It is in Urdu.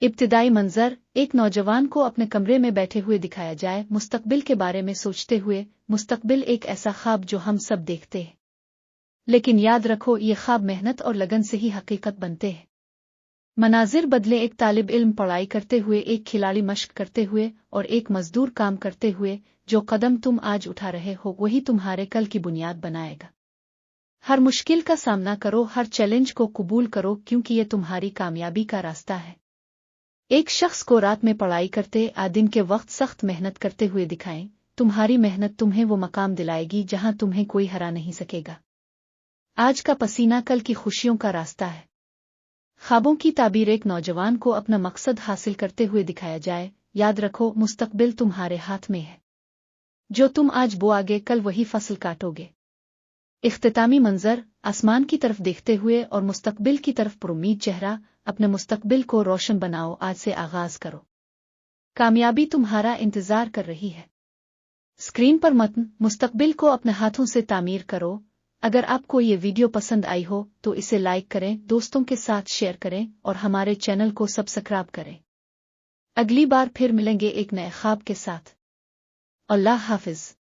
ابتدائی منظر، ایک نوجوان کو اپنے کمرے میں بیٹھے ہوئے دکھایا جائے، مستقبل کے بارے میں سوچتے ہوئے۔ مستقبل ایک ایسا خواب جو ہم سب دیکھتے ہیں، لیکن یاد رکھو یہ خواب محنت اور لگن سے ہی حقیقت بنتے ہیں۔ مناظر بدلے، ایک طالب علم پڑھائی کرتے ہوئے، ایک کھلاڑی مشق کرتے ہوئے، اور ایک مزدور کام کرتے ہوئے۔ جو قدم تم آج اٹھا رہے ہو وہی تمہارے کل کی بنیاد بنائے گا۔ ہر مشکل کا سامنا کرو، ہر چیلنج کو قبول کرو، کیونکہ یہ تمہاری کامیابی کا راستہ ہے۔ ایک شخص کو رات میں پڑھائی کرتے دن کے وقت سخت محنت کرتے ہوئے دکھائیں۔ تمہاری محنت تمہیں وہ مقام دلائے گی جہاں تمہیں کوئی ہرا نہیں سکے گا۔ آج کا پسینہ کل کی خوشیوں کا راستہ ہے۔ خوابوں کی تعبیر، ایک نوجوان کو اپنا مقصد حاصل کرتے ہوئے دکھایا جائے۔ یاد رکھو مستقبل تمہارے ہاتھ میں ہے۔ جو تم آج بو آگے کل وہی فصل کاٹو گے۔ اختتامی منظر، آسمان کی طرف دیکھتے ہوئے اور مستقبل کی طرف پرامید چہرہ۔ اپنے مستقبل کو روشن بناؤ، آج سے آغاز کرو۔ کامیابی تمہارا انتظار کر رہی ہے۔ اسکرین پر متن، مستقبل کو اپنے ہاتھوں سے تعمیر کرو۔ اگر آپ کو یہ ویڈیو پسند آئی ہو تو اسے لائک کریں، دوستوں کے ساتھ شیئر کریں اور ہمارے چینل کو سبسکرائب کریں۔ اگلی بار پھر ملیں گے ایک نئے خواب کے ساتھ۔ اللہ حافظ۔